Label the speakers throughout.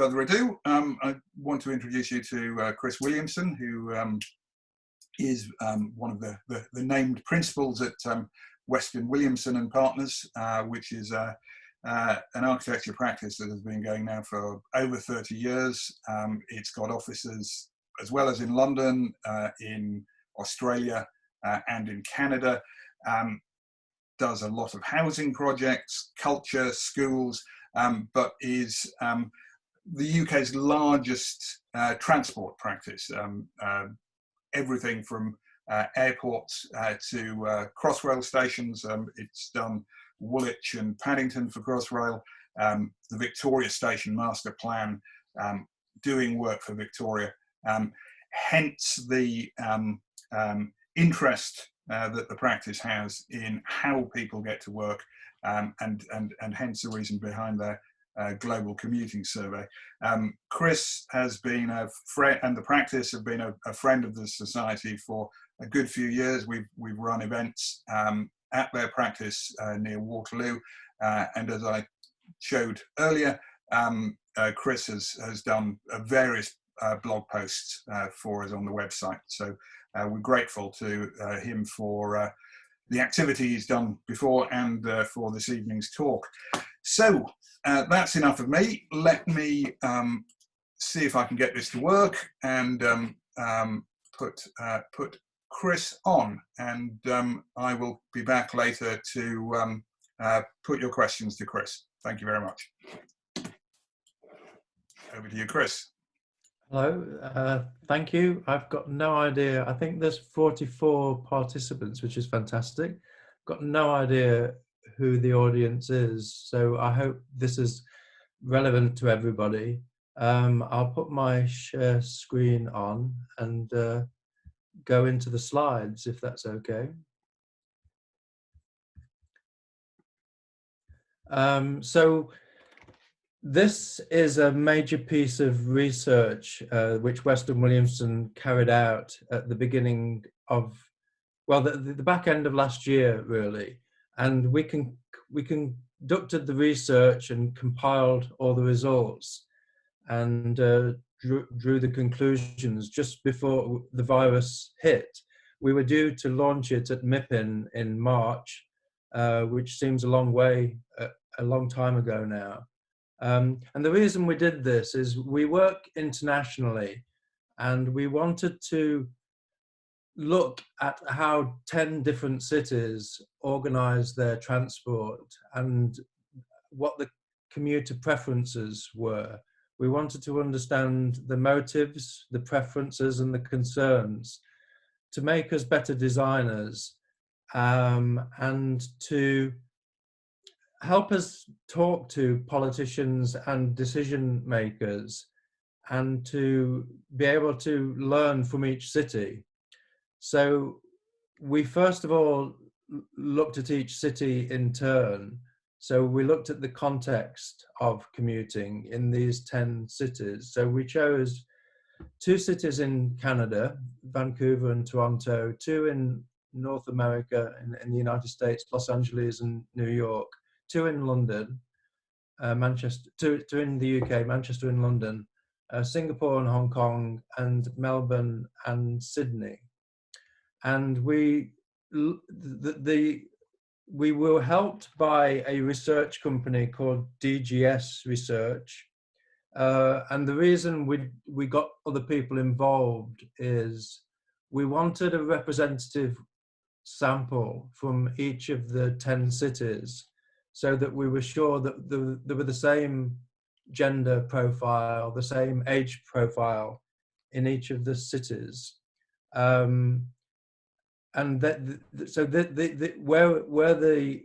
Speaker 1: Further ado, I want to introduce you to Chris Williamson, who is one of the named principals at Weston Williamson Partners, which is an architecture practice that has been going now for over 30 years. It's got offices as well as in London, in Australia, and in Canada. Does a lot of housing projects, culture, schools, but is the UK's largest transport practice. Everything from airports to Crossrail stations. It's done Woolwich and Paddington for Crossrail, the Victoria Station Master Plan, doing work for Victoria. Hence the interest that the practice has in how people get to work, and hence the reason behind their global commuting survey. Chris has been a friend, and the practice have been a friend of the society for a good few years. We've run events at their practice near Waterloo, and as I showed earlier, Chris has done various blog posts for us on the website. So we're grateful to him for the activity he's done before and for this evening's talk. So that's enough of me. Let me see if I can get this to work and put Chris on, and I will be back later to put your questions to Chris. Thank you very much. Over to you, Chris.
Speaker 2: Hello, thank you. I've got no idea. I think there's 44 participants, which is fantastic. Got no idea who the audience is, so I hope this is relevant to everybody. I'll put my share screen on and go into the slides, if that's okay. So this is a major piece of research which Weston Williamson carried out at the beginning of, well, the back end of last year, really. And we conducted the research and compiled all the results and drew the conclusions just before the virus hit. We were due to launch it at MIPIM in March, which seems a long time ago now. And the reason we did this is we work internationally, and we wanted to look at how 10 different cities organize their transport and what the commuter preferences were. We wanted to understand the motives, the preferences, and the concerns to make us better designers, and to help us talk to politicians and decision makers, and to be able to learn from each city. So we first of all looked at each city in turn. So we looked at the context of commuting in these 10 cities. So we chose 2 cities in Canada, Vancouver and Toronto, 2 in North America, in the United States, Los Angeles and New York, 2 in London, Manchester, 2 in the UK, Manchester and London, Singapore and Hong Kong, and Melbourne and Sydney. And we were helped by a research company called DGS Research. And the reason we got other people involved is we wanted a representative sample from each of the 10 cities, so that we were sure that there were the same gender profile, the same age profile in each of the cities. And so where the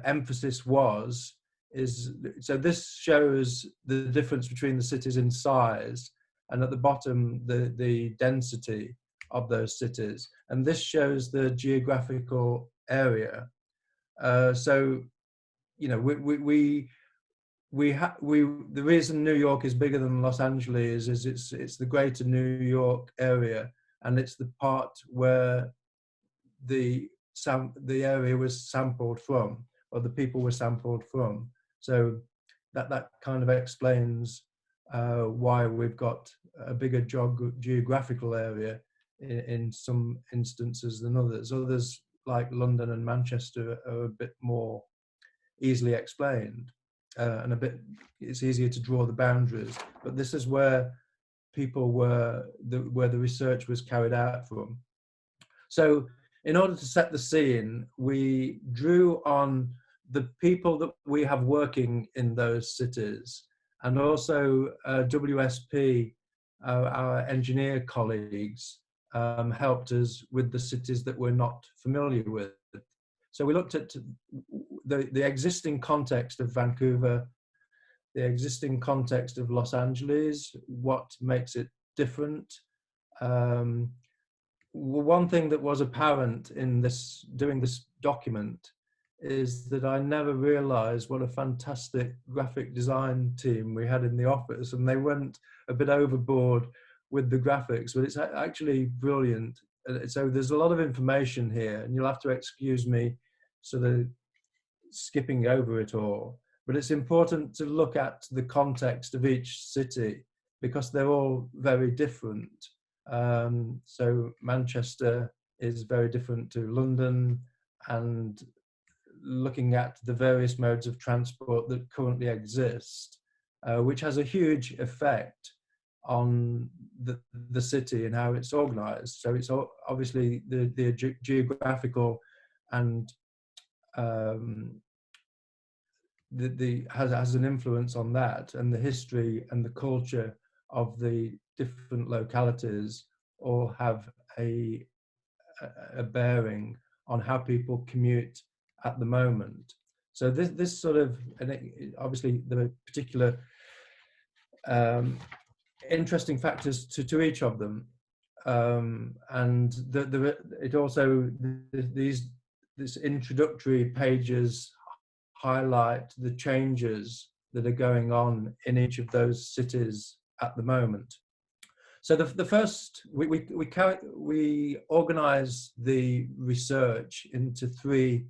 Speaker 2: emphasis was is, so this shows the difference between the cities in size, and at the bottom the density of those cities, and this shows the geographical area. So, you know, the reason New York is bigger than Los Angeles is it's the greater New York area, and it's the part where the area was sampled from, or the people were sampled from. So that kind of explains why we've got a bigger geographical area in some instances than others. Others, like London and Manchester, are a bit more easily explained, and it's easier to draw the boundaries. But this is where people where the research was carried out from. So in order to set the scene, we drew on the people that we have working in those cities, and also WSP, our engineer colleagues, helped us with the cities that we're not familiar with. So we looked at the existing context of Vancouver, the existing context of Los Angeles, what makes it different. One thing that was apparent in doing this document is that I never realized what a fantastic graphic design team we had in the office, and they went a bit overboard with the graphics, but it's actually brilliant. So there's a lot of information here, and you'll have to excuse me sort of skipping over it all, but it's important to look at the context of each city because they're all very different. So Manchester is very different to London, and looking at the various modes of transport that currently exist, which has a huge effect on the city and how it's organized. So it's obviously the geographical and has an influence on that, and the history and the culture of the different localities all have a bearing on how people commute at the moment. So this sort of, and obviously there are particular interesting factors to each of them, and it also this introductory pages highlight the changes that are going on in each of those cities at the moment. So the first, we organize the research into three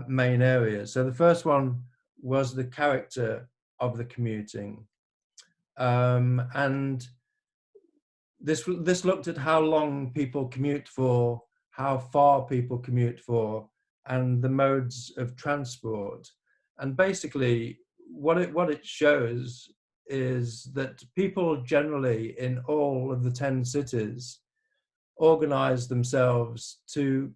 Speaker 2: main areas. So the first one was the character of the commuting, and this looked at how long people commute for, how far people commute for, and the modes of transport. And basically what it shows is that people generally in all of the 10 cities organize themselves to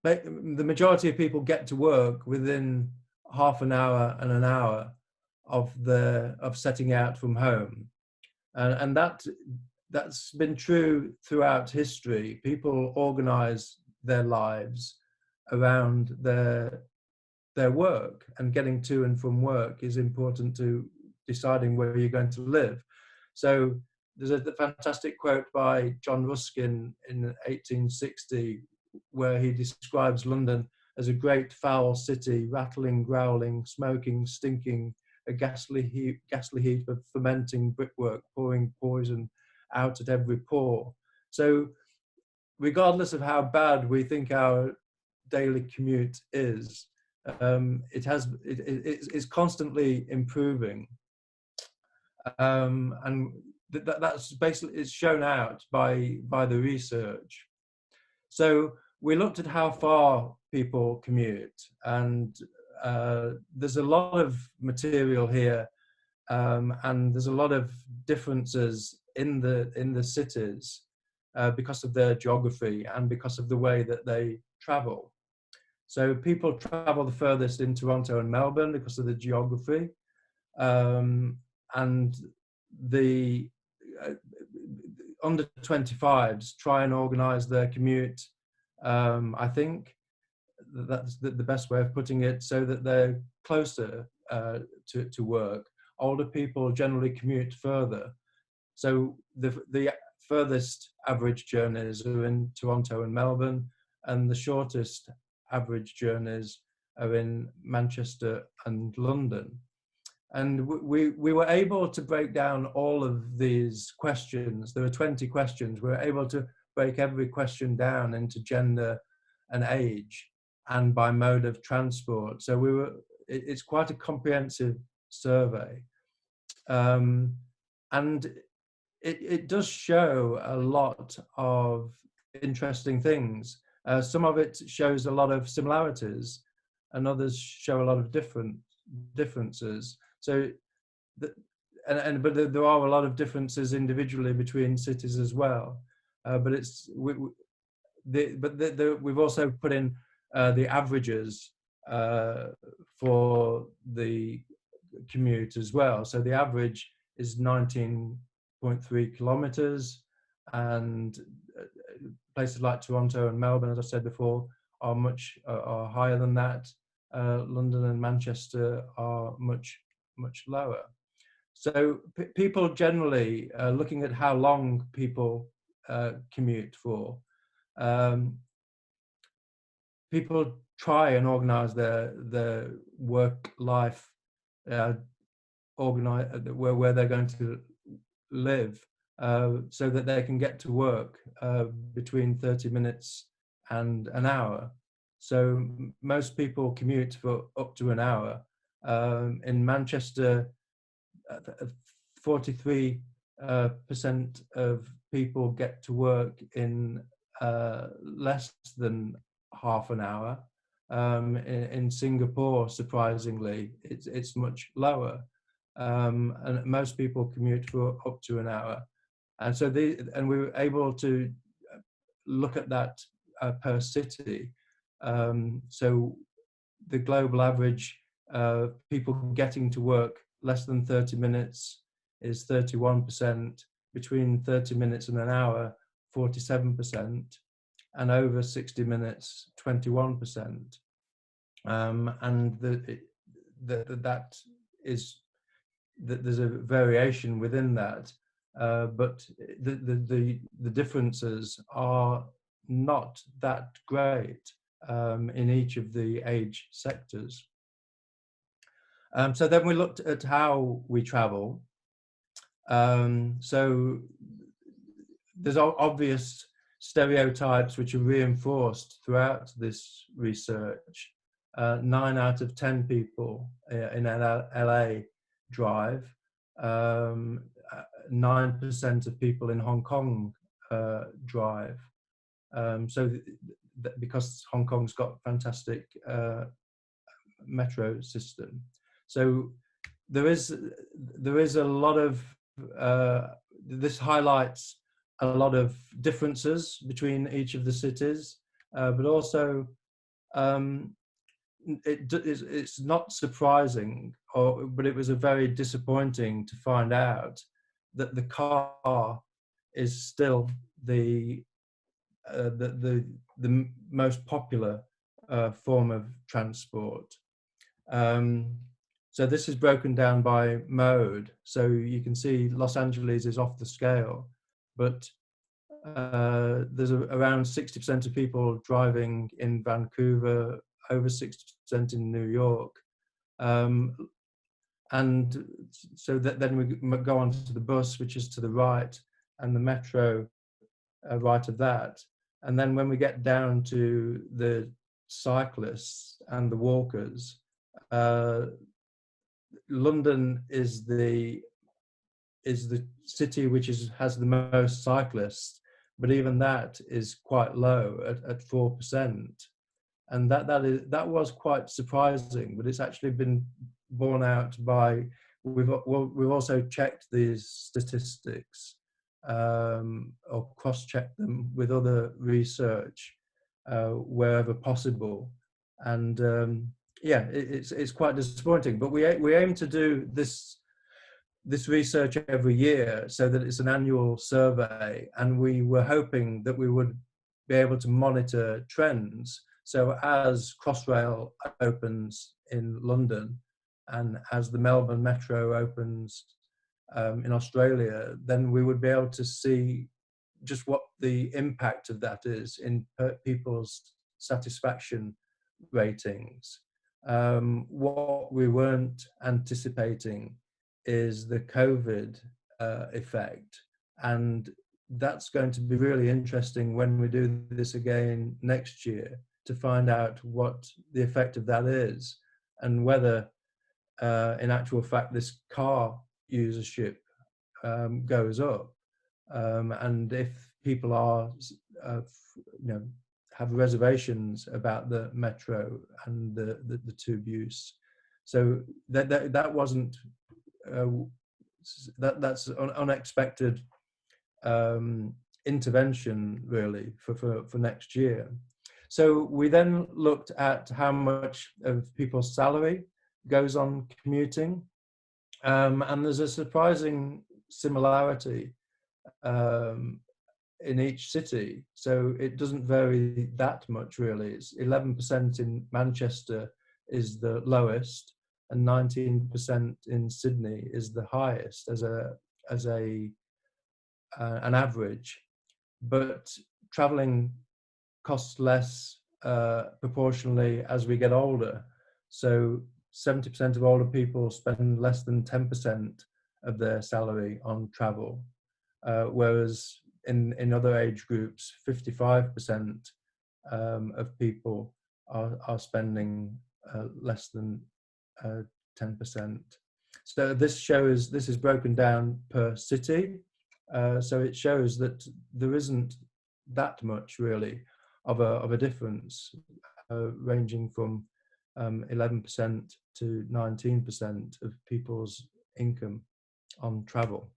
Speaker 2: make, the majority of people get to work within half an hour and an hour of setting out from home. And that's been true throughout history. People organize their lives around their work, and getting to and from work is important to deciding where you're going to live. So there's a fantastic quote by John Ruskin in 1860 where he describes London as a great foul city, rattling, growling, smoking, stinking, a ghastly heap of fermenting brickwork, pouring poison out at every pore. So regardless of how bad we think our daily commute is, it's constantly improving, and that's basically, it's shown out by the research. So we looked at how far people commute, and there's a lot of material here, and there's a lot of differences in the cities because of their geography and because of the way that they travel. So people travel the furthest in Toronto and Melbourne because of the geography, and the under 25s try and organize their commute. I think that's the best way of putting it, so that they're closer to work. Older people generally commute further. So the furthest average journeys are in Toronto and Melbourne, and the shortest average journeys are in Manchester and London. And we were able to break down all of these questions. There are 20 questions. We were able to break every question down into gender and age and by mode of transport. So we were it's quite a comprehensive survey, and it does show a lot of interesting things. Some of it shows a lot of similarities, and others show a lot of differences. So, but there are a lot of differences individually between cities as well. But we've also put in the averages for the commute as well. So the average is 19.3 kilometers, and places like Toronto and Melbourne, as I said before, are higher than that. London and Manchester are much lower. So people generally, looking at how long people commute for, people try and organise their work life, where they're going to live, so that they can get to work between 30 minutes and an hour. So most people commute for up to an hour. In Manchester, 43% of people get to work in less than half an hour. In Singapore, surprisingly, it's much lower, and most people commute for up to an hour. And so we were able to look at that per city. So the global average people getting to work less than 30 minutes is 31%, between 30 minutes and an hour, 47%, and over 60 minutes, 21%. And there's a variation within that, but the differences are not that great in each of the age sectors. So then we looked at how we travel. So there's obvious stereotypes which are reinforced throughout this research. 9 out of 10 people in LA drive. 9% of people in Hong Kong drive. So because Hong Kong's got a fantastic metro system. So there is a lot of, this highlights a lot of differences between each of the cities, but also it's not surprising, but it was a very disappointing to find out that the car is still the most popular form of transport. So this is broken down by mode. So you can see Los Angeles is off the scale, but there's around 60% of people driving in Vancouver, over 60% in New York. And so then we go on to the bus, which is to the right, and the metro right of that. And then when we get down to the cyclists and the walkers, London is the city which has the most cyclists, but even that is quite low at 4%, and that was quite surprising. But it's actually been borne out by we've also checked these statistics, or cross-checked them with other research wherever possible, and yeah, it's quite disappointing. But we aim to do this research every year, so that it's an annual survey, and we were hoping that we would be able to monitor trends. So as Crossrail opens in London, and as the Melbourne Metro opens in Australia, then we would be able to see just what the impact of that is in people's satisfaction ratings. What we weren't anticipating is the COVID effect, and that's going to be really interesting when we do this again next year, to find out what the effect of that is. and whether in actual fact this car usership goes up, and if people are have reservations about the metro and the tube use. So that wasn't that's an unexpected intervention really for next year. So we then looked at how much of people's salary goes on commuting, and there's a surprising similarity in each city. So it doesn't vary that much really. It's 11% in Manchester is the lowest, and 19% in Sydney is the highest as an average. But traveling costs less proportionally as we get older. So 70% of older people spend less than 10% of their salary on travel, whereas in other age groups, 55% of people are spending less than 10%. So this is broken down per city. So it shows that there isn't that much really of a difference, ranging from 11% to 19% of people's income on travel.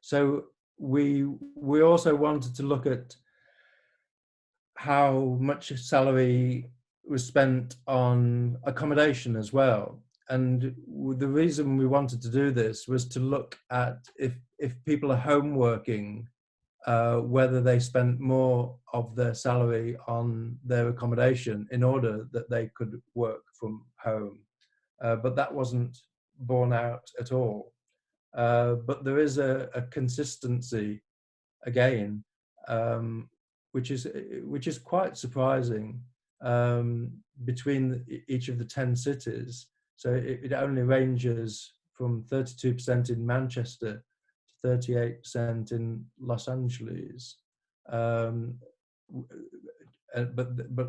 Speaker 2: So we also wanted to look at how much salary was spent on accommodation as well. And the reason we wanted to do this was to look at if people are home working, whether they spent more of their salary on their accommodation in order that they could work from home. But that wasn't borne out at all. But there is a consistency again, which is quite surprising, between each of the 10 cities. So it only ranges from 32% in Manchester to 38% in Los Angeles, but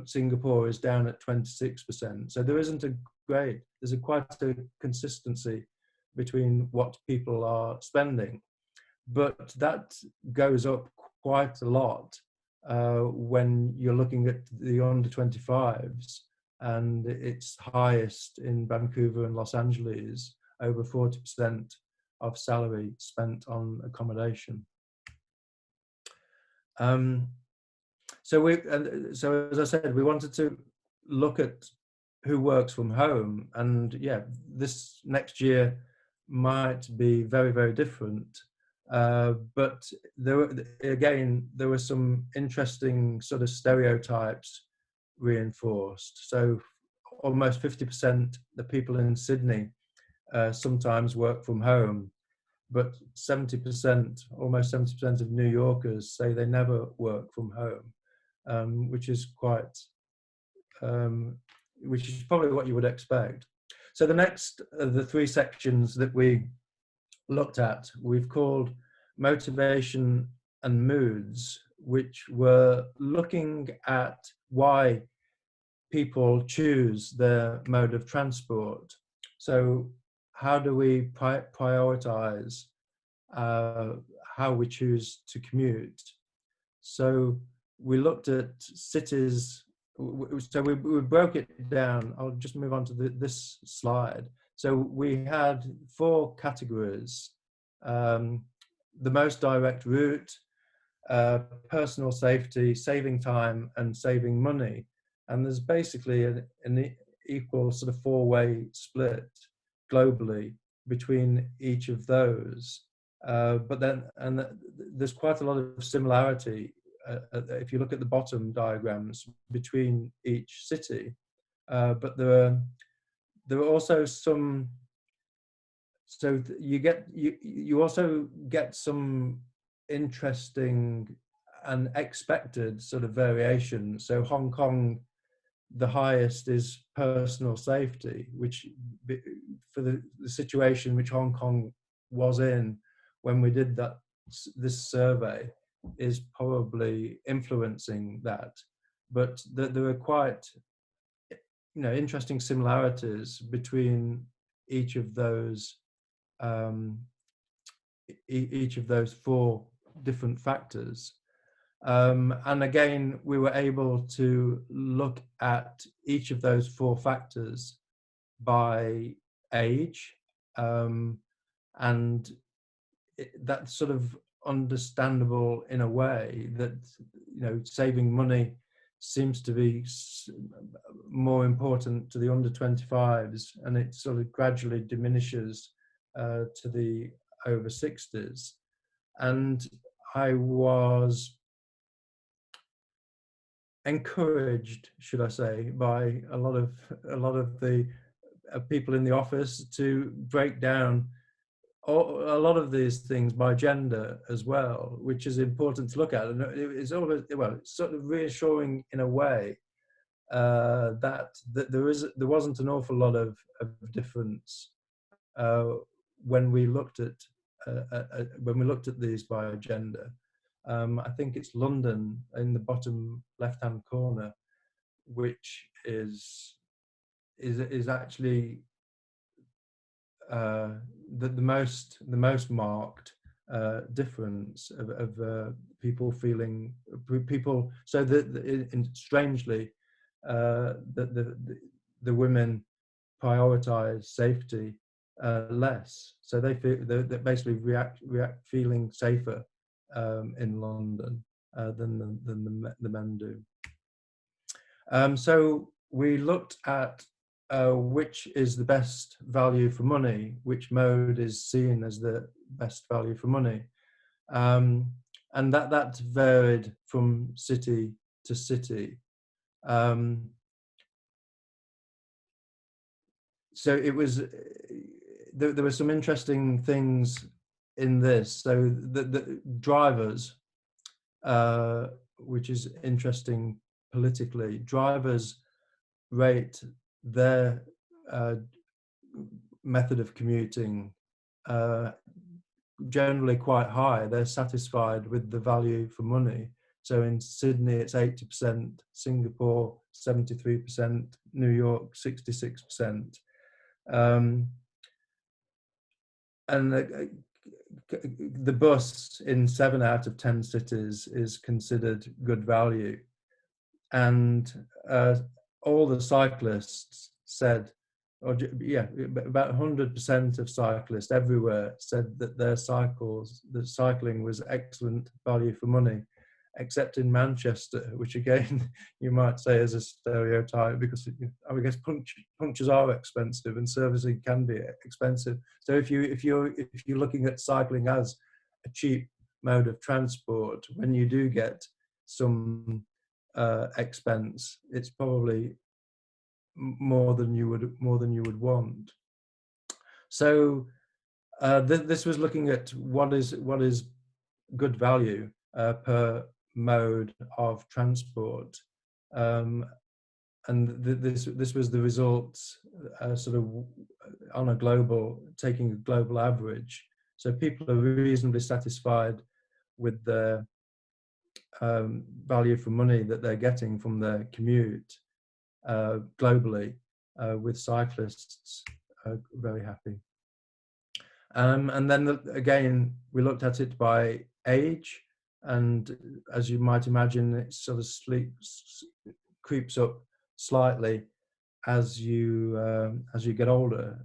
Speaker 2: Singapore is down at 26%. So there isn't there's quite a consistency between what people are spending, but that goes up quite a lot when you're looking at the under 25s, and it's highest in Vancouver and Los Angeles, over 40% of salary spent on accommodation. So as I said, we wanted to look at who works from home, and yeah, this next year might be very, very different. But there were some interesting sort of stereotypes reinforced. So almost 50% the people in Sydney sometimes work from home, but 70%, almost 70% of New Yorkers say they never work from home, which is probably what you would expect. So the next, the three sections that we looked at, we've called motivation and moods, which were looking at why people choose their mode of transport. So how do we prioritize how we choose to commute? So we looked at cities, so we broke it down. I'll just move on to this slide. So we had 4 categories: the most direct route, personal safety, saving time, and saving money. And there's basically an equal sort of 4-way split globally between each of those. But then, there's quite a lot of similarity if you look at the bottom diagrams between each city. But there are also some. So you also get some interesting and expected sort of variation. So Hong Kong, the highest is personal safety, which for the situation which Hong Kong was in when we did this survey is probably influencing that. But there are quite interesting similarities between each of those each of those four different factors. And again, we were able to look at each of those four factors by age, and that's sort of understandable in a way that saving money seems to be more important to the under 25s, and it sort of gradually diminishes to the over 60s. And I was encouraged, should I say, by a lot of the people in the office to break down a lot of these things by gender as well, which is important to look at. And it's always, well, it's sort of reassuring in a way that there wasn't an awful lot of difference when we looked at these by gender. I think it's London in the bottom left-hand corner, which is actually the most marked difference of people feeling so that strangely the women prioritize safety less, so they feel they basically react feeling safer in London than the men do. So we looked at which is the best value for money, which mode is seen as the best value for money, and that varied from city to city. So it was there were some interesting things in this. So the drivers, which is interesting politically, drivers rate their method of commuting generally quite high. They're satisfied with the value for money. So in Sydney, it's 80%, Singapore, 73%, New York, 66%. And the bus in 7 out of 10 cities is considered good value. And all the cyclists said, about 100% of cyclists everywhere said that that cycling was excellent value for money, except in Manchester, which again you might say is a stereotype, because I guess punctures are expensive and servicing can be expensive. So if you're looking at cycling as a cheap mode of transport, when you do get some expense, it's probably more than you would want. So this was looking at what is good value per mode of transport, and this was the results sort of on a taking a global average. So people are reasonably satisfied with the value for money that they're getting from their commute globally, with cyclists very happy. And then again, we looked at it by age, and as you might imagine, it sort of creeps up slightly as you get older.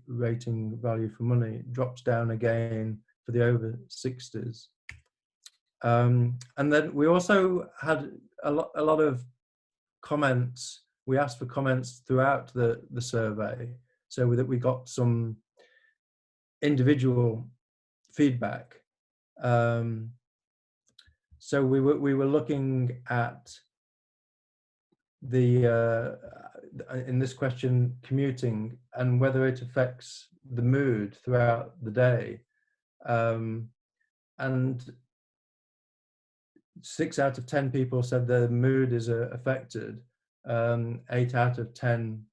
Speaker 2: Rating value for money drops down again for the over 60s. And then we also had a lot of comments. We asked for comments throughout the survey, so that we got some individual feedback. So we were looking at the in this question, commuting and whether it affects the mood throughout the day, and 6 out of 10 people said their mood is affected. 8 out of 10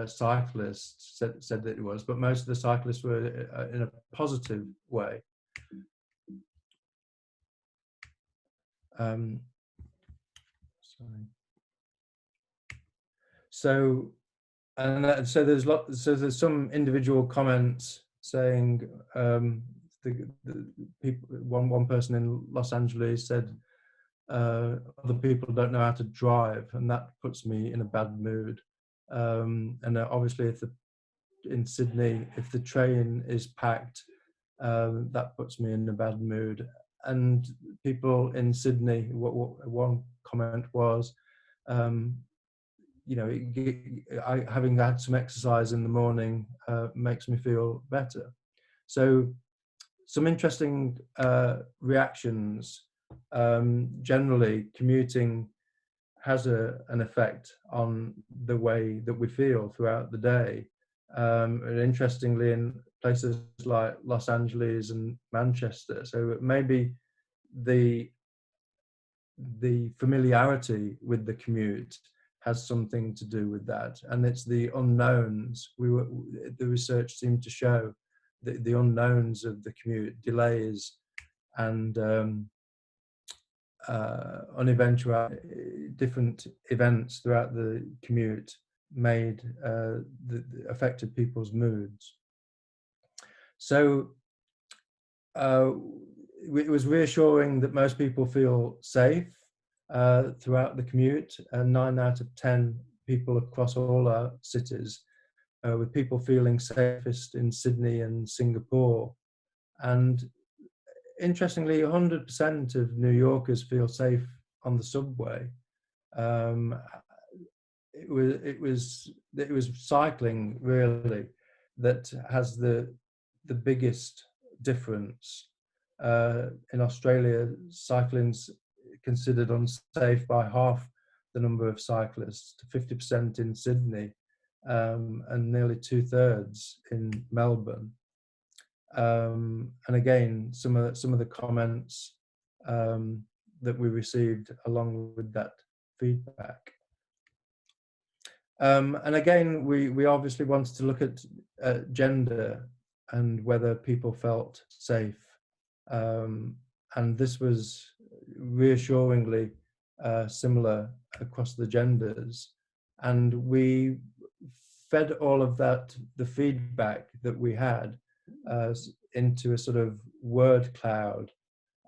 Speaker 2: cyclists said that it was, but most of the cyclists were in a positive way. Sorry. So And so there's some individual comments saying, the people, one person in Los Angeles said, other people don't know how to drive, and that puts me in a bad mood. And obviously, in Sydney, if the train is packed, that puts me in a bad mood. And people in Sydney, what one comment was, you know, having had some exercise in the morning makes me feel better. So some interesting reactions. Generally, commuting has an effect on the way that we feel throughout the day. And interestingly, in places like Los Angeles and Manchester, so maybe the familiarity with the commute has something to do with that, and it's the unknowns. The research seemed to show the unknowns of the commute, delays, and different events throughout the commute made affected people's moods. So it was reassuring that most people feel safe throughout the commute. 9 out of 10 people across all our cities, with people feeling safest in Sydney and Singapore. And interestingly, 100% of New Yorkers feel safe on the subway. It was cycling really that has the biggest difference. In Australia, cycling's considered unsafe by half the number of cyclists, to 50% in Sydney, and nearly 2/3 in Melbourne. And again, some of the comments that we received along with that feedback. And again, we obviously wanted to look at gender and whether people felt safe. And this was reassuringly similar across the genders. And we fed all of that, the feedback that we had, into a sort of word cloud,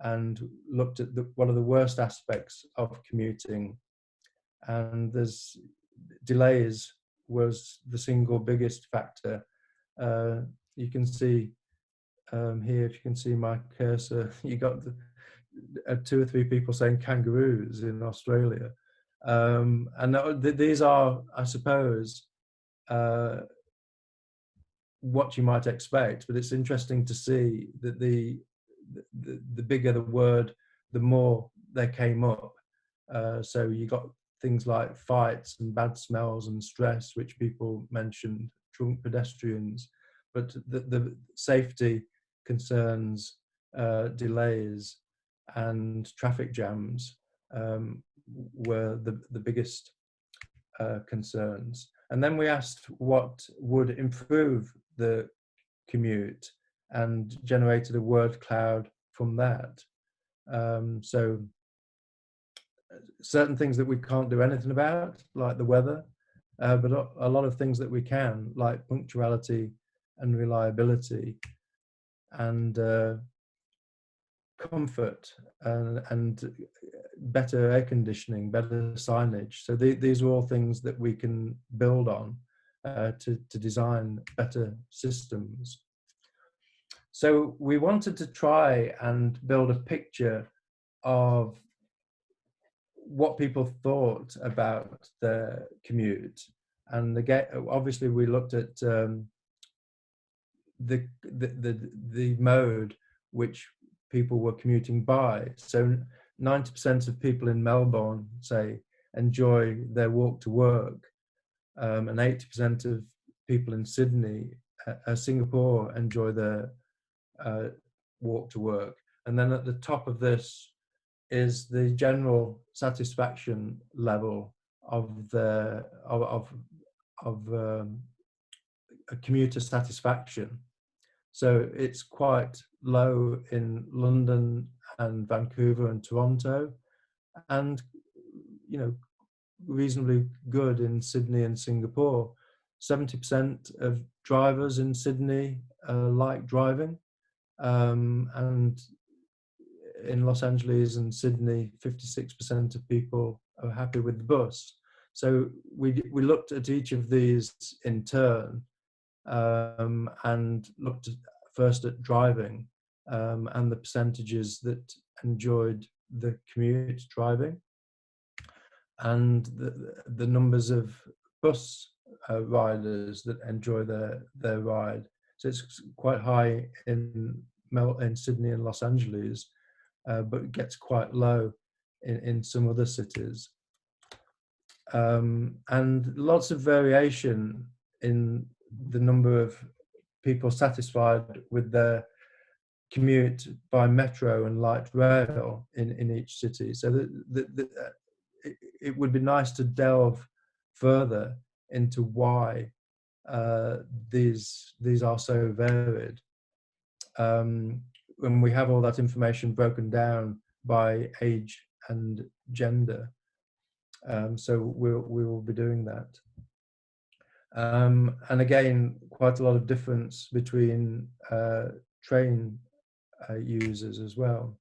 Speaker 2: and looked at what are the worst aspects of commuting. And there's delays was the single biggest factor. You can see here, if you can see my cursor, you got 2 or 3 people saying kangaroos in Australia. And these are, I suppose, what you might expect, but it's interesting to see that the bigger the word, the more they came up. So you got things like fights and bad smells and stress, which people mentioned, drunk pedestrians, but the safety concerns, delays, and traffic jams were the biggest concerns. And then we asked what would improve the commute, and generated a word cloud from that. So certain things that we can't do anything about, like the weather, but a lot of things that we can, like punctuality and reliability, and comfort, and better air conditioning, better signage. So these are all things that we can build on to design better systems. So we wanted to try and build a picture of what people thought about the commute. And again, obviously we looked at the mode which people were commuting by. So 90% of people in Melbourne, say, enjoy their walk to work, and 80% of people in Singapore enjoy their walk to work. And then at the top of this is the general satisfaction level of a commuter satisfaction. So it's quite low in London and Vancouver and Toronto, and reasonably good in Sydney and Singapore. 70% of drivers in Sydney like driving, and in Los Angeles and Sydney, 56% of people are happy with the bus. So we looked at each of these in turn, and looked first at driving, and the percentages that enjoyed the commute driving, and the numbers of bus riders that enjoy their ride. So it's quite high in Sydney and Los Angeles, but it gets quite low in some other cities. And lots of variation in the number of people satisfied with their commute by metro and light rail in each city. So it would be nice to delve further into why these are so varied. When we have all that information broken down by age and gender. So we will be doing that. And again, quite a lot of difference between train users as well.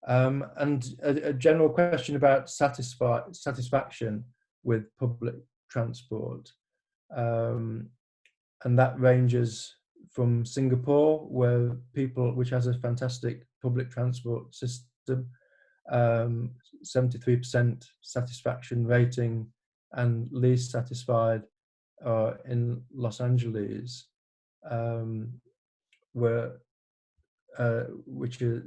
Speaker 2: And a general question about satisfaction with public transport. And that ranges from Singapore, which has a fantastic public transport system, 73% satisfaction rating, and least satisfied in Los Angeles, which is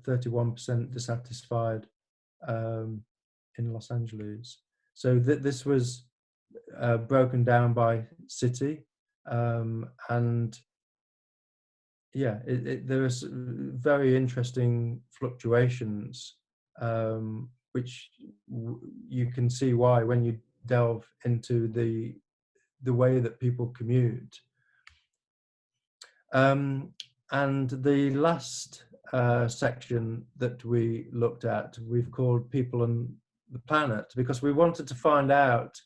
Speaker 2: 31% dissatisfied in Los Angeles. So this was broken down by city, and yeah, there are very interesting fluctuations, which you can see why when you delve into the way that people commute. And the last section that we looked at, we've called People and the Planet, because we wanted to find out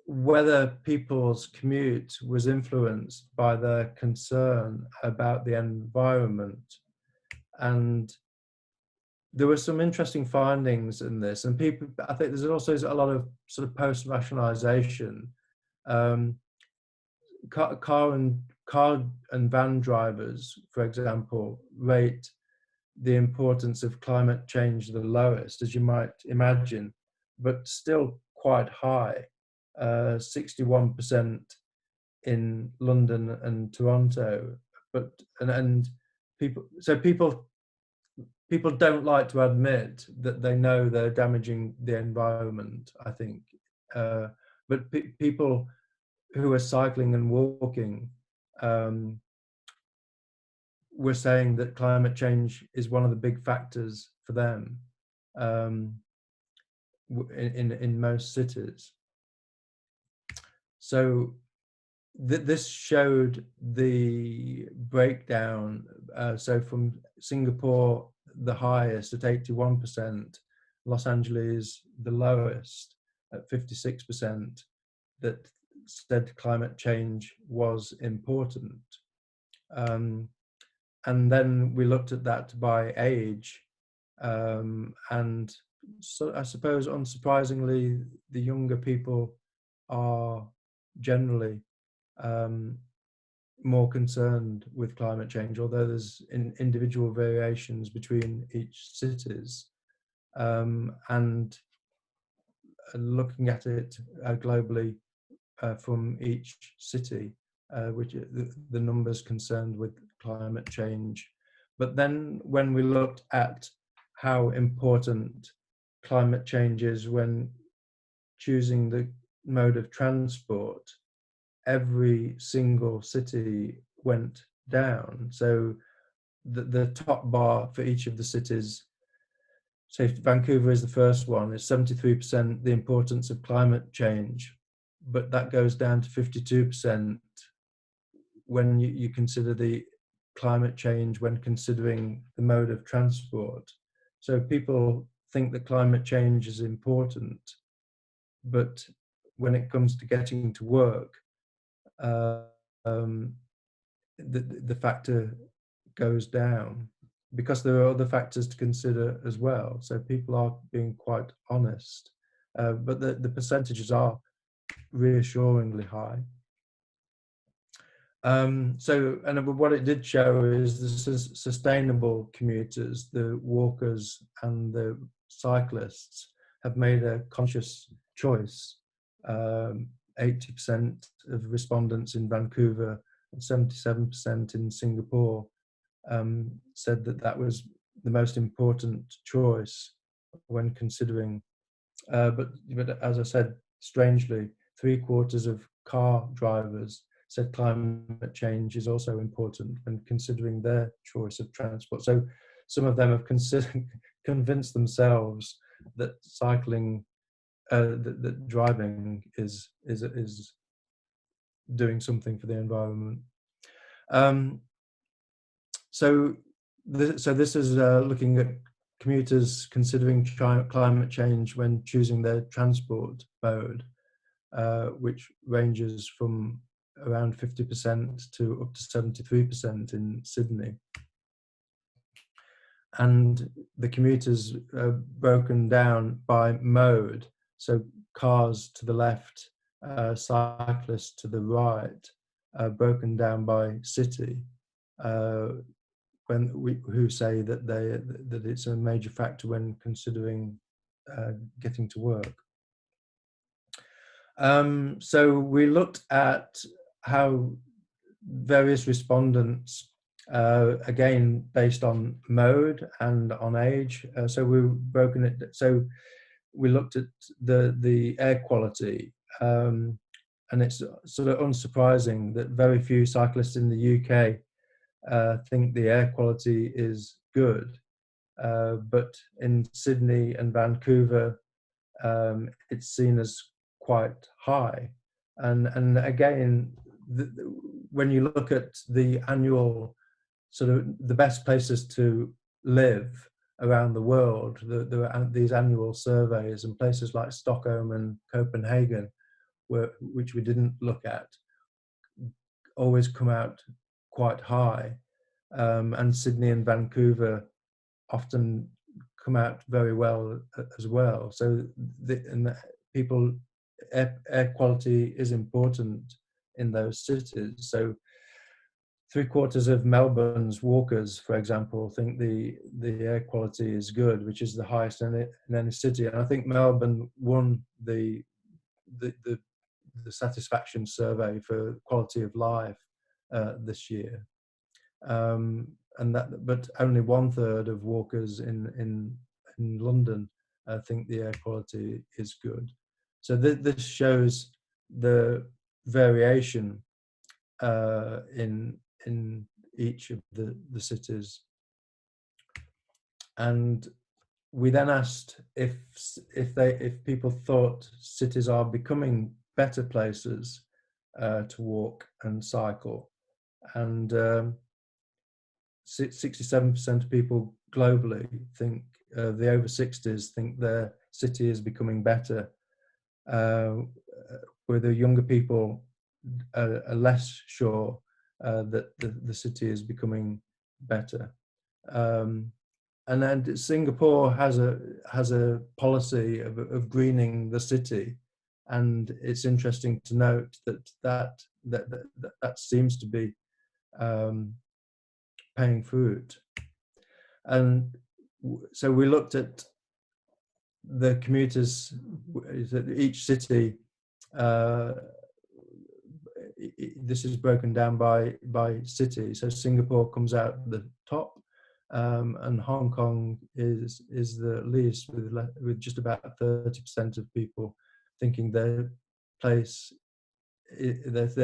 Speaker 2: whether people's commute was influenced by their concern about the environment. And there were some interesting findings in this, and people, I think there's also a lot of sort of post-rationalization. Car and van drivers, for example, rate the importance of climate change the lowest, as you might imagine, but still quite high. 61% in London and Toronto, and people don't like to admit that they know they're damaging the environment, I think, but people who are cycling and walking were saying that climate change is one of the big factors for them in most cities. So this showed the breakdown. So from Singapore, the highest at 81%, Los Angeles, the lowest at 56%, that said climate change was important. And then we looked at that by age. And so I suppose, unsurprisingly, the younger people are generally more concerned with climate change, although there's individual variations between each cities. And looking at it globally from each city, which the numbers concerned with climate change. But then when we looked at how important climate change is when choosing the mode of transport, every single city went down. So the top bar for each of the cities, say Vancouver is the first one, is 73% the importance of climate change, but that goes down to 52% when you consider the climate change when considering the mode of transport. So people think that climate change is important, but when it comes to getting to work, uh, um, the factor goes down, because there are other factors to consider as well. So people are being quite honest, but the percentages are reassuringly high. And what it did show is the sustainable commuters, the walkers and the cyclists, have made a conscious choice. 80% of respondents in Vancouver and 77% in Singapore said that that was the most important choice when considering. But as I said, strangely, 3/4 of car drivers said climate change is also important when considering their choice of transport. So some of them have convinced themselves that cycling, that driving is doing something for the environment. So this is looking at commuters considering climate change when choosing their transport mode, which ranges from around 50% to up to 73% in Sydney. And the commuters are broken down by mode. So cars to the left, cyclists to the right, broken down by city, who say that it's a major factor when considering getting to work. So we looked at how various respondents, again based on mode and on age. So we've broken it. So we looked at the air quality, and it's sort of unsurprising that very few cyclists in the UK think the air quality is good, but in Sydney and Vancouver, it's seen as quite high. And again, when you look at the annual sort of the best places to live around the world, there are these annual surveys, and places like Stockholm and Copenhagen, which we didn't look at, always come out quite high, and Sydney and Vancouver often come out very well as well. So air quality is important in those cities. So 3/4 of Melbourne's walkers, for example, think the air quality is good, which is the highest in any city. And I think Melbourne won the satisfaction survey for quality of life this year. But only 1/3 of walkers in London think the air quality is good. So this shows the variation in each of the cities. And we then asked if people thought cities are becoming better places to walk and cycle, and 67% of people globally think, the over 60s think their city is becoming better, where the younger people are less sure that the city is becoming better. And then Singapore has a policy of greening the city, and it's interesting to note that seems to be paying fruit. And so we looked at the commuters, each city. This is broken down by city. So Singapore comes out the top, and Hong Kong is the least, with just about 30% of people thinking their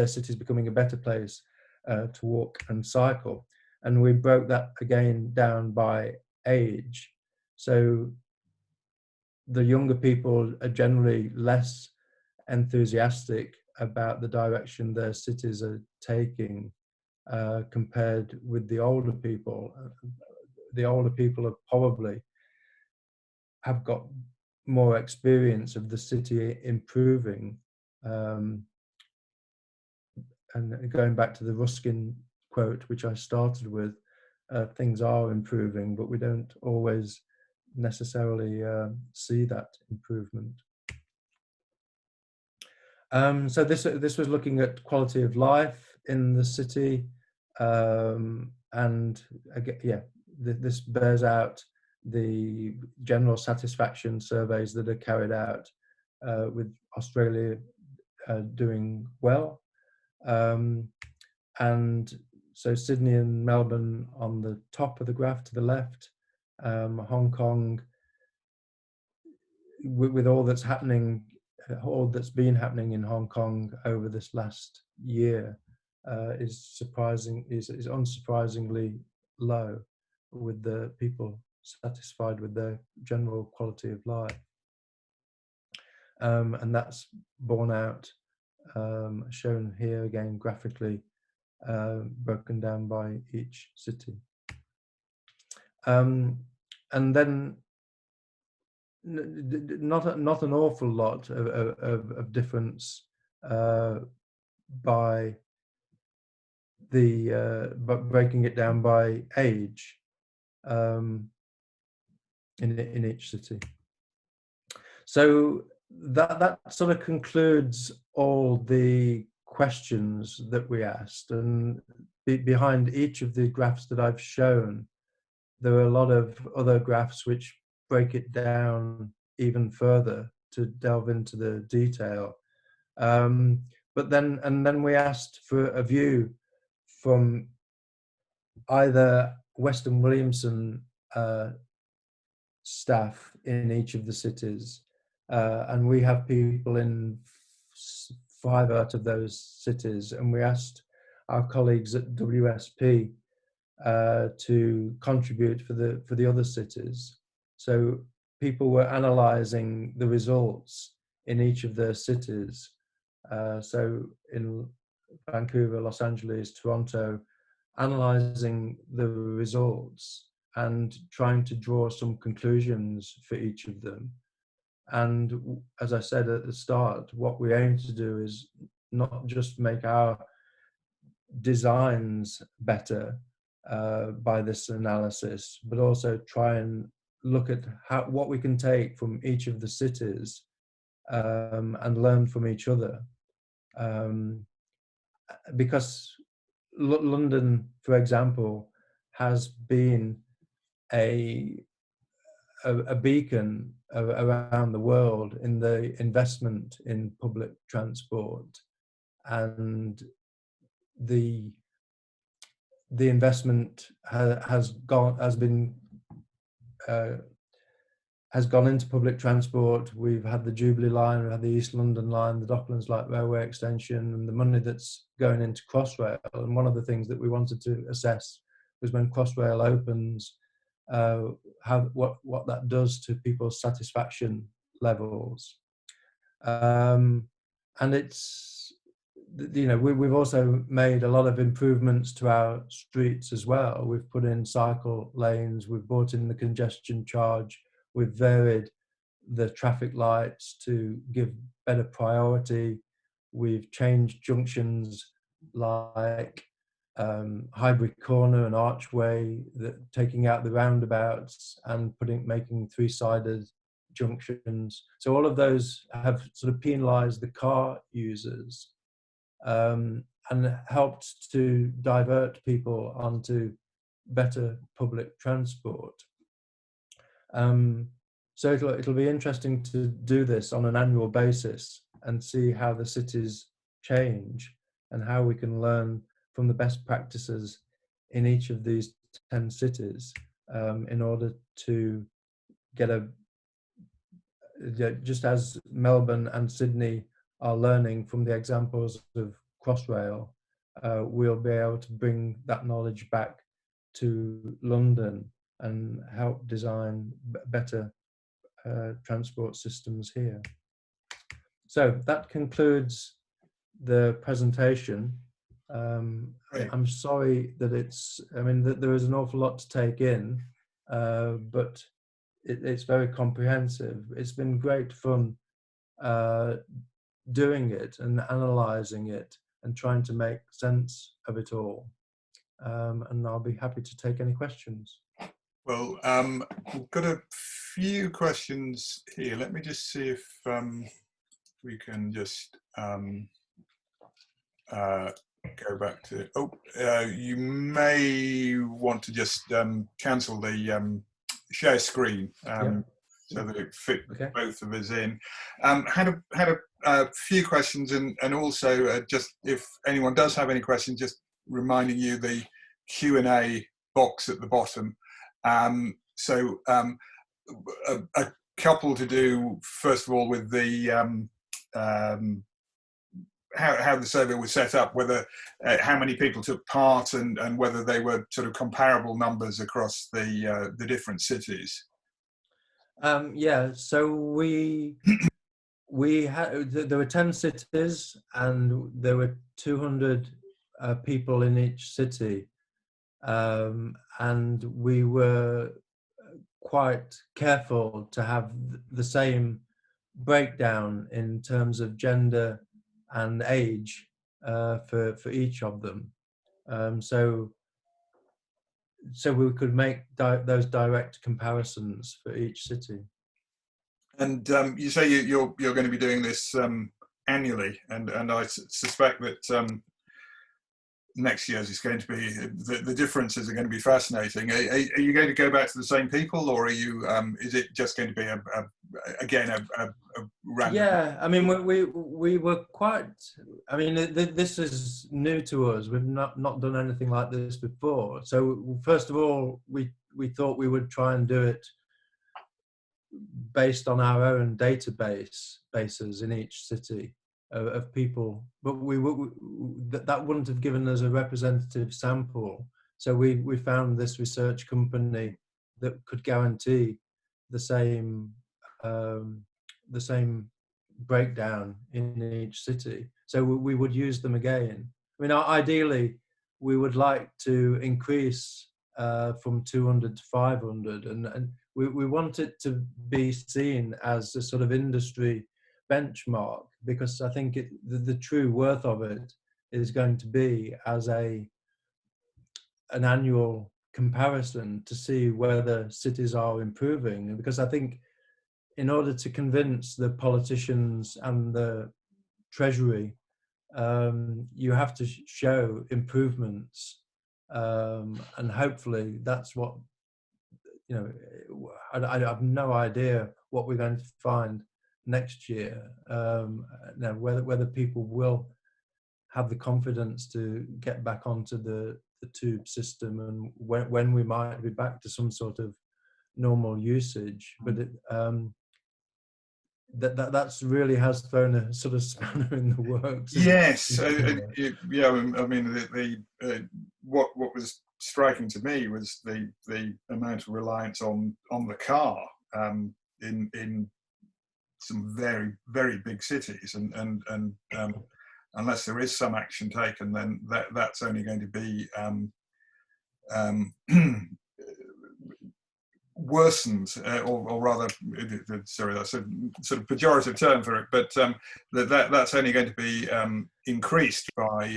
Speaker 2: city is becoming a better place to walk and cycle. And we broke that again down by age. So the younger people are generally less enthusiastic about the direction their cities are taking compared with the older people. The older people have got more experience of the city improving. And going back to the Ruskin quote, which I started with, things are improving, but we don't always necessarily see that improvement. So this was looking at quality of life in the city, and again, yeah, this bears out the general satisfaction surveys that are carried out, with Australia doing well. And so Sydney and Melbourne on the top of the graph to the left, Hong Kong, with all that's happening, all that's been happening in Hong Kong over this last year, is unsurprisingly low, with the people satisfied with their general quality of life. And that's borne out, shown here again graphically, broken down by each city. And then not an awful lot of difference by the but breaking it down by age, in each city. So that sort of concludes all the questions that we asked, and behind each of the graphs that I've shown, there are a lot of other graphs which break it down even further to delve into the detail. But then we asked for a view from either Weston Williamson staff in each of the cities, and we have people in 5 out of those cities, and we asked our colleagues at WSP to contribute for the other cities. So people were analysing the results in each of their cities. So in Vancouver, Los Angeles, Toronto, analysing the results and trying to draw some conclusions for each of them. And as I said at the start, what we aim to do is not just make our designs better by this analysis, but also try and look at what we can take from each of the cities, and learn from each other. Because London, for example, has been a beacon around the world in the investment in public transport, and the investment has gone into public transport. We've had the Jubilee line, we've had the East London line, the Docklands Light Railway extension, and the money that's going into Crossrail. And one of the things that we wanted to assess was when Crossrail opens, what that does to people's satisfaction levels. And it's, you know, we've also made a lot of improvements to our streets as well. We've put in cycle lanes, we've brought in the congestion charge, we've varied the traffic lights to give better priority. We've changed junctions like Highbury Corner and Archway, taking out the roundabouts and making 3-sided junctions. So all of those have sort of penalised the car users, and helped to divert people onto better public transport. So it'll be interesting to do this on an annual basis and see how the cities change and how we can learn from the best practices in each of these 10 cities, in order to get just as Melbourne and Sydney are learning from the examples of Crossrail, we'll be able to bring that knowledge back to London and help design better transport systems here. So that concludes the presentation. I'm sorry that there is an awful lot to take in, but it's very comprehensive. It's been great fun doing it and analysing it and trying to make sense of it all. And I'll be happy to take any questions.
Speaker 1: Well, we've got a few questions here. Let me just see if we can just go back to. You may want to just cancel the share screen so that it fit both of us in. Had a few questions, and also just if anyone does have any questions, just reminding you the Q&A box at the bottom. So a couple to do, first of all, with the how the survey was set up, whether how many people took part, and whether they were sort of comparable numbers across the different cities.
Speaker 2: So we had, there were 10 cities, and there were 200 people in each city. And we were quite careful to have the same breakdown in terms of gender and age for each of them. So we could make those direct comparisons for each city.
Speaker 1: And you say you're going to be doing this annually, and I suspect that next year's is going to be, the differences are going to be fascinating. Are you going to go back to the same people, or are you? Is it just going to be a random?
Speaker 2: Yeah, I mean, we were quite. I mean, this is new to us. We've not done anything like this before. So first of all, we thought we would try and do it based on our own bases in each city of people, but that wouldn't have given us a representative sample. So we found this research company that could guarantee the same breakdown in each city. So we would use them again. I mean, ideally, we would like to increase from 200 to 500, and we want it to be seen as a sort of industry benchmark, because I think the true worth of it is going to be as an annual comparison to see whether cities are improving. Because I think in order to convince the politicians and the Treasury, you have to show improvements, and hopefully that's what, you know, I have no idea what we're going to find next year. Now, whether people will have the confidence to get back onto the tube system, and when we might be back to some sort of normal usage, but that's really has thrown a sort of spanner in the works.
Speaker 1: Yes, yeah. I mean, what was striking to me was the amount of reliance on the car in some very, very big cities, and unless there is some action taken, then that's only going to be worsened, or rather, sorry, that's a sort of pejorative term for it, but that's only going to be increased by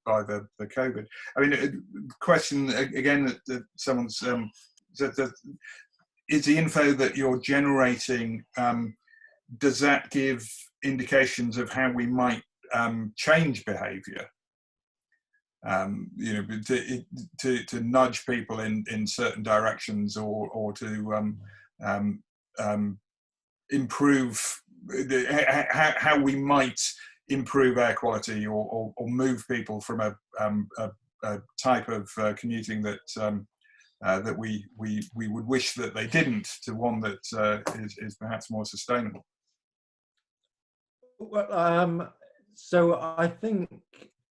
Speaker 1: the COVID. I mean, question again that someone's said, that is the info that you're generating, does that give indications of how we might change behaviour? You know, to nudge people in certain directions, or to improve how we might improve air quality, or move people from a type of commuting that that we would wish that they didn't, to one that is perhaps more sustainable.
Speaker 2: Well, so I think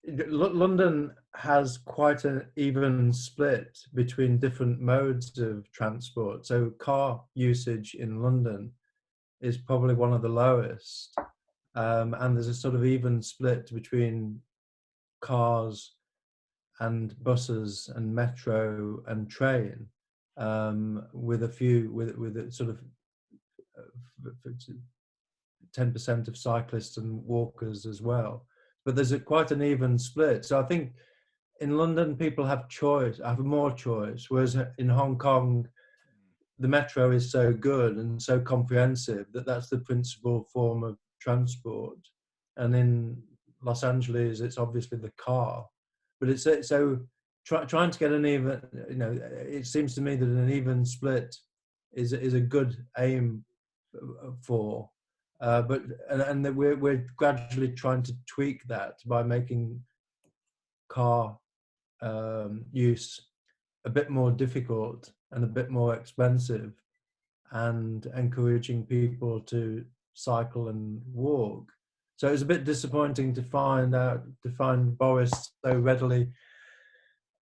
Speaker 2: London has quite an even split between different modes of transport. So car usage in London is probably one of the lowest, and there's a sort of even split between cars and buses and metro and train. with a few, with a sort of 10% of cyclists and walkers as well. But there's quite an even split. So I think in London, people have more choice, whereas in Hong Kong, the metro is so good and so comprehensive that that's the principal form of transport. And in Los Angeles, it's obviously the car. But it's so trying to get an even, it seems to me that an even split is a good aim for. But that we're gradually trying to tweak that by making car use a bit more difficult and a bit more expensive, and encouraging people to cycle and walk. So it was a bit disappointing to find Boris so readily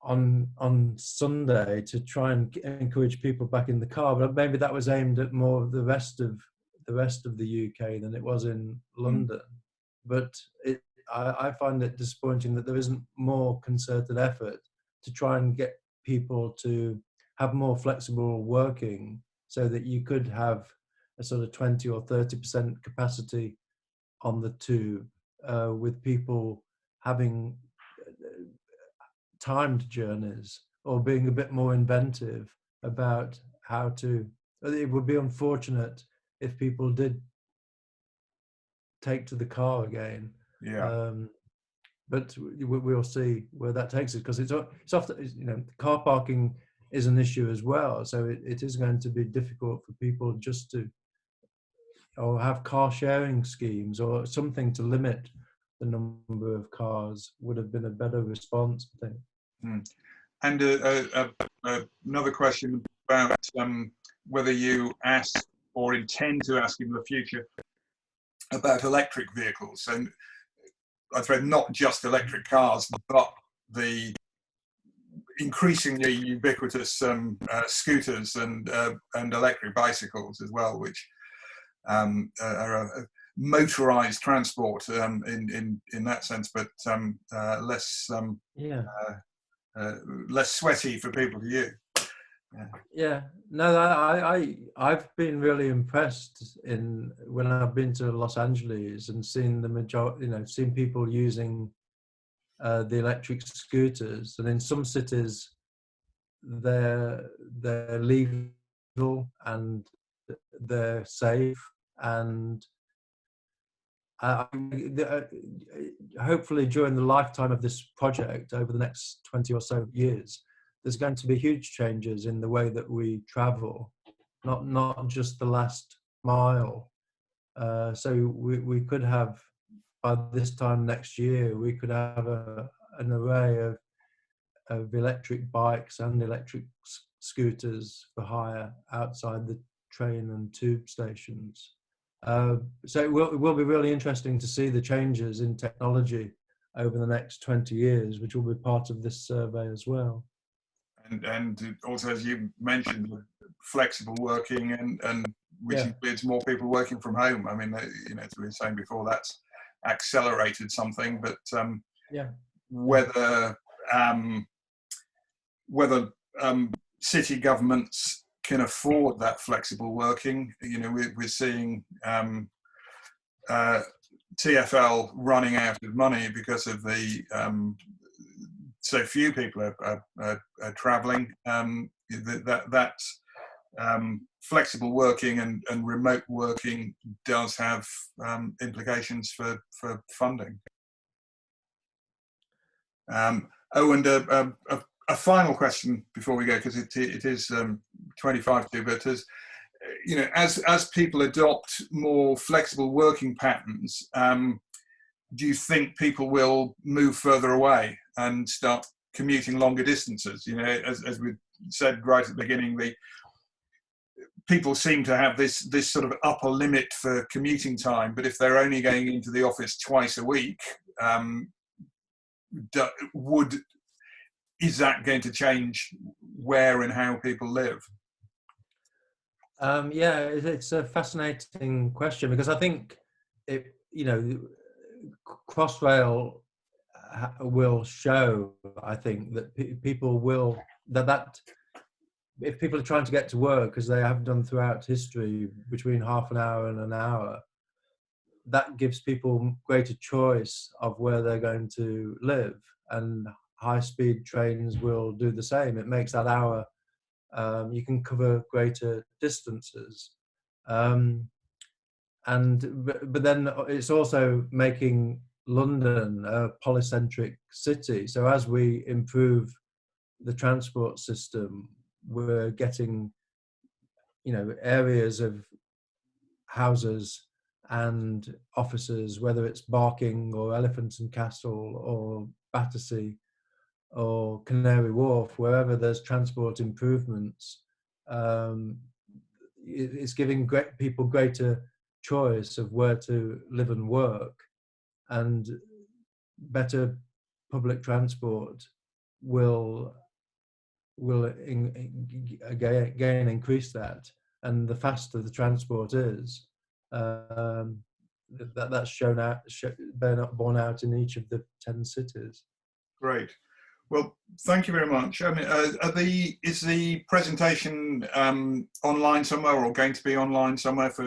Speaker 2: on Sunday to try and encourage people back in the car, but maybe that was aimed at more of the rest of the UK than it was in London. But I find it disappointing that there isn't more concerted effort to try and get people to have more flexible working, so that you could have a sort of 20 or 30% capacity on the tube, with people having timed journeys or being a bit more inventive about how to. It would be unfortunate if people did take to the car again. But we'll see where that takes us, because it's often, car parking is an issue as well. So it is going to be difficult for people just to, or have car sharing schemes or something to limit the number of cars would have been a better response, I think.
Speaker 1: And another question about whether you ask or intend to ask in the future about electric vehicles. And I've read not just electric cars, but the increasingly ubiquitous scooters and electric bicycles as well, which are a motorized transport in that sense, but less less sweaty for people to use.
Speaker 2: I've been really impressed when I've been to Los Angeles and seen the majority, seen people using the electric scooters, and in some cities they're legal and they're safe, and hopefully during the lifetime of this project, over the next 20 or so years, there's going to be huge changes in the way that we travel, not just the last mile. So we could have, by this time next year, we could have an array of electric bikes and electric scooters for hire outside the train and tube stations. So it will be really interesting to see the changes in technology over the next 20 years, which will be part of this survey as well.
Speaker 1: And also, as you mentioned, flexible working and which includes more people working from home. I mean, as we were saying before, that's accelerated something, but whether city governments can afford that flexible working, we're seeing TfL running out of money because of the so few people are travelling. That flexible working and remote working does have implications for funding. And a final question before we go, because it is 25 to, but as people adopt more flexible working patterns, do you think people will move further away and start commuting longer distances? As we said right at the beginning, people seem to have this sort of upper limit for commuting time, but if they're only going into the office twice a week, is that going to change where and how people live?
Speaker 2: It's a fascinating question, because I think Crossrail will show, I think, that people will that if people are trying to get to work, as they have done throughout history, between half an hour and an hour, that gives people greater choice of where they're going to live, and high-speed trains will do the same. It makes that hour, you can cover greater distances. But then it's also making London a polycentric city. So as we improve the transport system, we're getting, areas of houses and offices, whether it's Barking or Elephant and Castle or Battersea or Canary Wharf, wherever there's transport improvements, it's giving people greater choice of where to live and work, and better public transport will again increase that. And the faster the transport is, that's borne out in each of the 10 cities.
Speaker 1: Great. Well, thank you very much. I mean, is the presentation online somewhere, or going to be online somewhere for?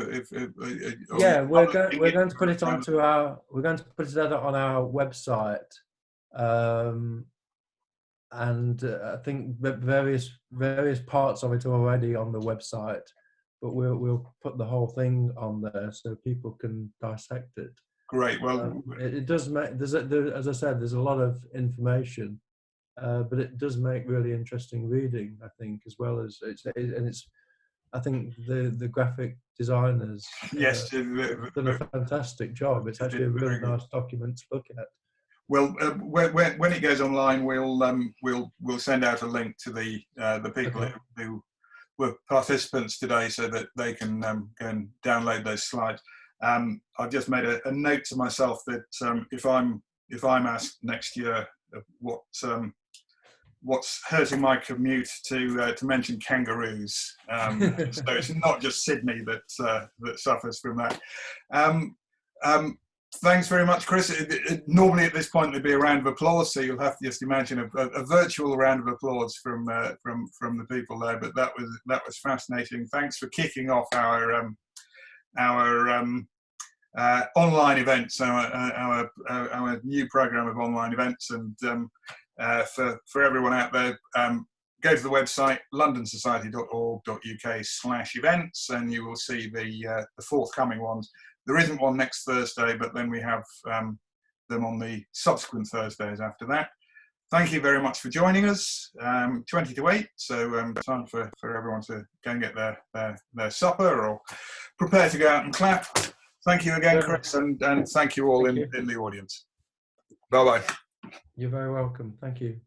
Speaker 2: Yeah, we're going to put it on our website, and I think various parts of it are already on the website, but we'll put the whole thing on there so people can dissect it.
Speaker 1: Great. Well,
Speaker 2: it does make, as I said, there's a lot of information. But it does make really interesting reading, I think, as well as I think the graphic designers
Speaker 1: yes,
Speaker 2: have done a fantastic job. It's actually a really nice document to look at.
Speaker 1: Well, when it goes online, we'll send out a link to the people who were participants today, so that they can go and download those slides. I've just made a note to myself that if I'm asked next year what's hurting my commute, to mention kangaroos. So it's not just Sydney that suffers from that. Thanks very much, Chris. Normally at this point there'd be a round of applause, so you'll have to just imagine a virtual round of applause from the people there. But that was fascinating. Thanks for kicking off our online events, our new program of online events, and for everyone out there, go to the website londonsociety.org.uk/events, and you will see the forthcoming ones. There isn't one next Thursday, but then we have them on the subsequent Thursdays after that. Thank you very much for joining us. 20 to 8, so time for everyone to go and get their supper or prepare to go out and clap. Thank you again, Chris, and thank you all in the audience. Bye-bye.
Speaker 2: You're very welcome. Thank you.